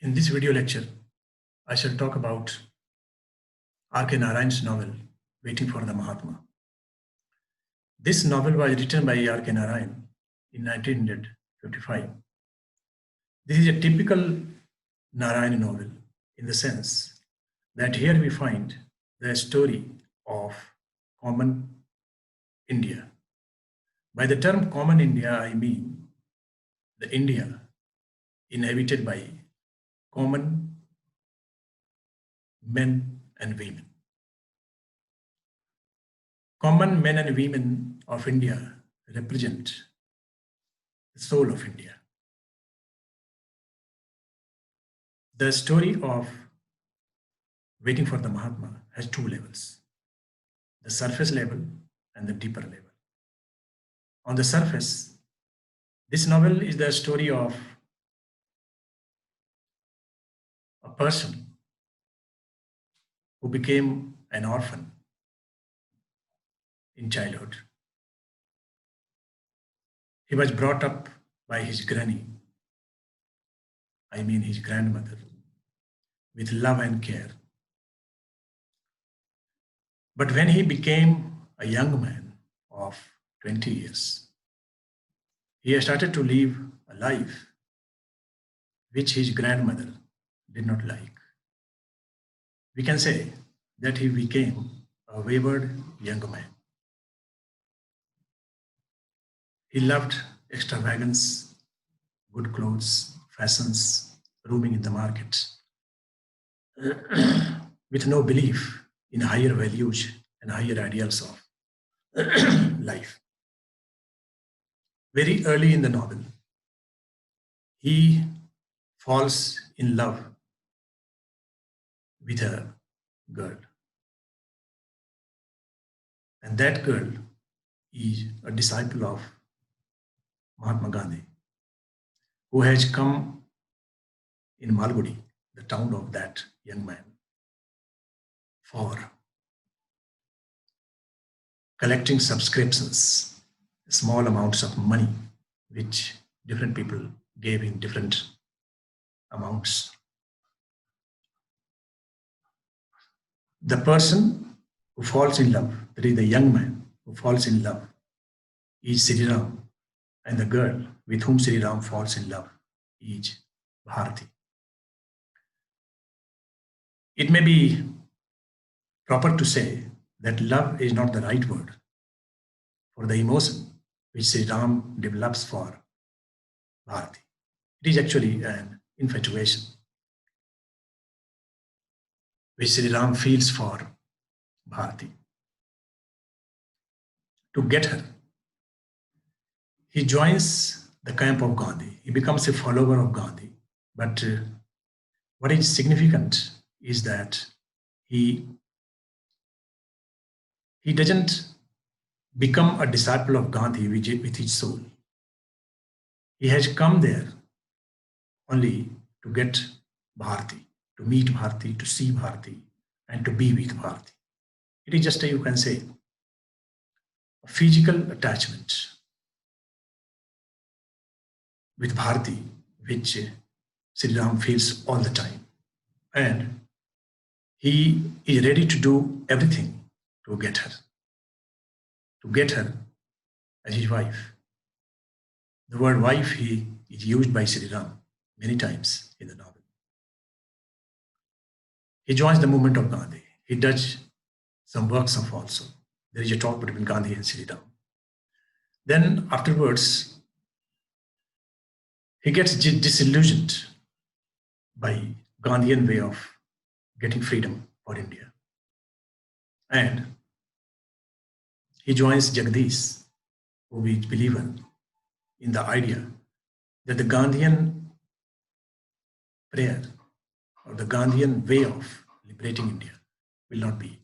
In this video lecture, I shall talk about R.K. Narayan's novel, Waiting for the Mahatma. This novel was written by R.K. Narayan in 1955. This is a typical Narayan novel in the sense that here we find the story of common India. By the term common India, I mean the India inhabited by common men and women. Common men and women of India represent the soul of India. The story of Waiting for the Mahatma has two levels, the surface level and the deeper level. On the surface, this novel is the story of a person who became an orphan in childhood. He was brought up by his granny, I mean his grandmother, with love and care. But when he became a young man of 20 years, he started to live a life which his grandmother did not like. We can say that he became a wayward young man. He loved extravagance, good clothes, fashions, roaming in the market, with no belief in higher values and higher ideals of life. Very early in the novel, he falls in love with a girl. And that girl is a disciple of Mahatma Gandhi, who has come in Malgudi, the town of that young man, for collecting subscriptions, small amounts of money, which different people gave in different amounts. The person who falls in love, that is the young man who falls in love, is Sri Ram, and the girl with whom Sri Ram falls in love is Bharati. It may be proper to say that love is not the right word for the emotion which Sri Ram develops for Bharati. It is actually an infatuation which Sri Ram feels for Bharati. To get her, he joins the camp of Gandhi. He becomes a follower of Gandhi. But what is significant is that he doesn't become a disciple of Gandhi with his soul. He has come there only to get Bharati, to meet Bharati, to see Bharati, and to be with Bharati. It is just, you can say, a physical attachment with Bharati, which Sri Ram feels all the time. And he is ready to do everything to get her as his wife. The word wife is used by Sri Ram many times in the novel. He joins the movement of Gandhi. He does some works of also. There is a talk between Gandhi and Sri Ram. Then afterwards, he gets disillusioned by Gandhian way of getting freedom for India. And he joins Jagdish, who is a believer in the idea that the Gandhian prayer or the Gandhian way of liberating India will not be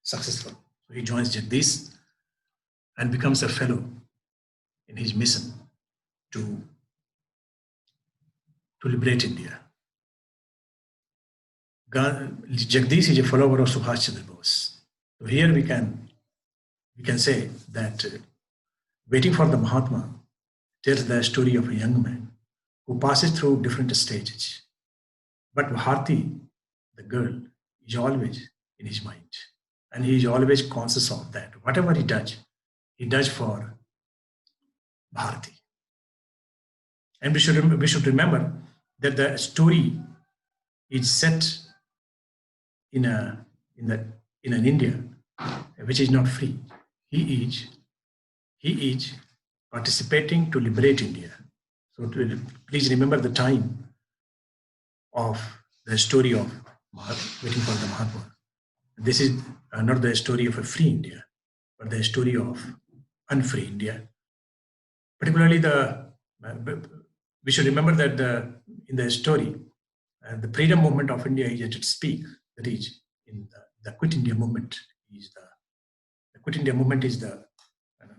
successful. So he joins Jagdish and becomes a fellow in his mission to liberate India. Jagdish is a follower of Subhash Chandra Bose. So here we can say that Waiting for the Mahatma tells the story of a young man who passes through different stages. But Bharti, the girl, is always in his mind. And he is always conscious of that. Whatever he does for Bharti. And we should remember that the story is set in a in the in an India which is not free. He is he is participating to liberate India. So please remember the time of the story of waiting for the Mahatma. This is not the story of a free India, but the story of unfree India. Particularly we should remember that in the story, the freedom movement of India is at its peak. That is, in the Quit India movement the Quit India movement is the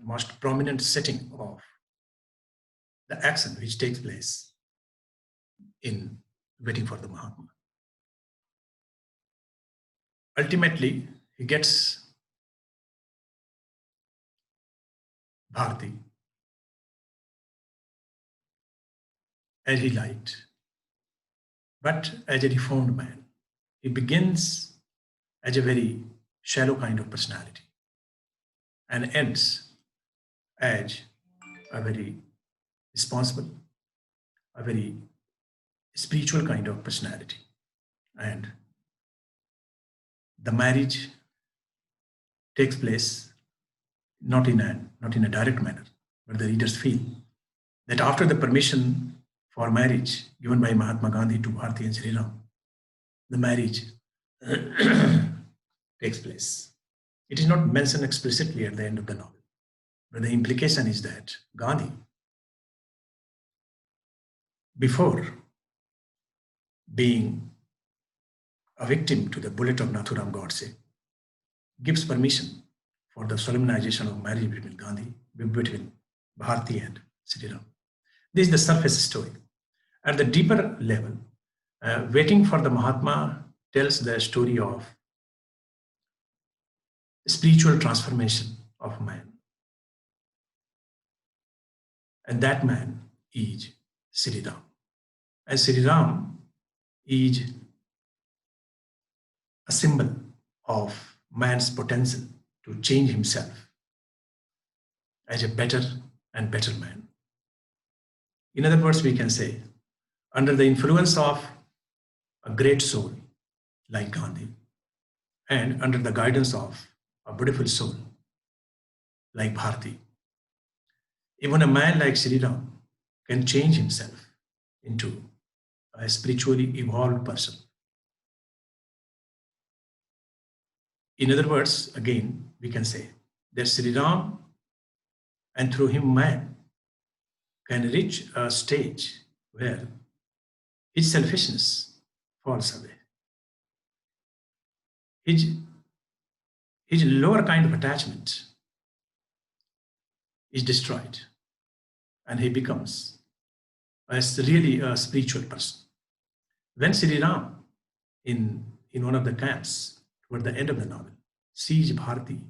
most prominent setting of the action which takes place in waiting for the Mahatma. Ultimately, he gets Bharti as he liked, but as a reformed man. He begins as a very shallow kind of personality and ends as a very responsible, a very spiritual kind of personality. And the marriage takes place not in a direct manner, but the readers feel that after the permission for marriage given by Mahatma Gandhi to Bharti and Sri Ram, the marriage takes place. It is not mentioned explicitly at the end of the novel, but the implication is that Gandhi, before being a victim to the bullet of Nathuram Godse, gives permission for the solemnization of marriage between Bharti and Sri Ram. This is the surface story. At the deeper level, waiting for the Mahatma tells the story of spiritual transformation of man. And that man is Sri Ram. And Sri Ram is a symbol of man's potential to change himself as a better and better man. In other words, we can say, under the influence of a great soul like Gandhi, and under the guidance of a beautiful soul like Bharti, even a man like Sri Ram can change himself into a spiritually evolved person. In other words, again, we can say that Sri Ram and through him man can reach a stage where his selfishness falls away. His lower kind of attachment is destroyed and he becomes really a spiritual person. When Sri Ram, in one of the camps toward the end of the novel, sees Bharti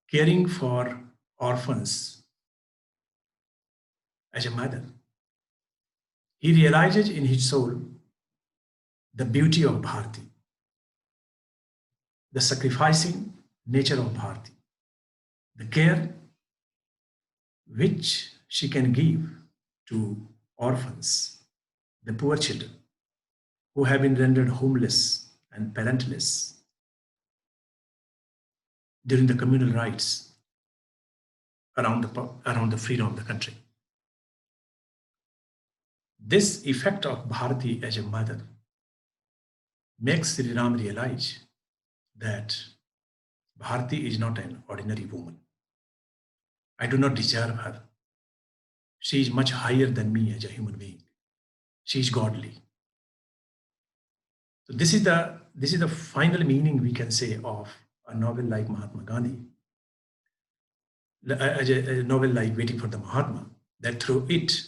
caring for orphans as a mother, he realizes in his soul the beauty of Bharti, the sacrificing nature of Bharti, the care which she can give to orphans, the poor children who have been rendered homeless and parentless during the communal rights around the freedom of the country. This effect of Bharati as a mother makes Sri Ram realize that Bharati is not an ordinary woman. I do not deserve her. She is much higher than me as a human being. She is godly. So this is the final meaning we can say of a novel like Mahatma Gandhi, a novel like Waiting for the Mahatma, that through it,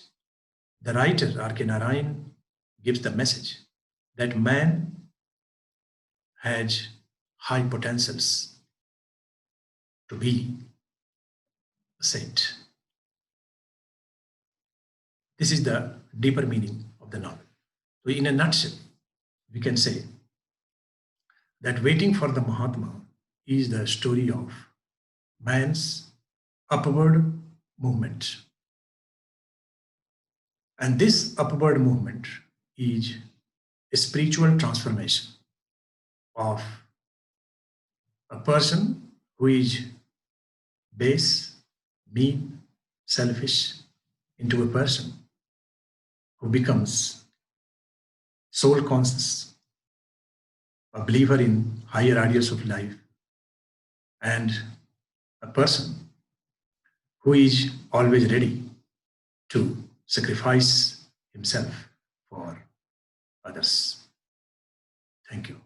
the writer R.K. Narayan gives the message that man has high potentials to be a saint. This is the deeper meaning of the novel. So in a nutshell, we can say that Waiting for the Mahatma is the story of man's upward movement. And this upward movement is a spiritual transformation of a person who is base, mean, selfish, into a person who becomes soul conscious, a believer in higher ideals of life, and a person who is always ready to sacrifice himself for others. Thank you.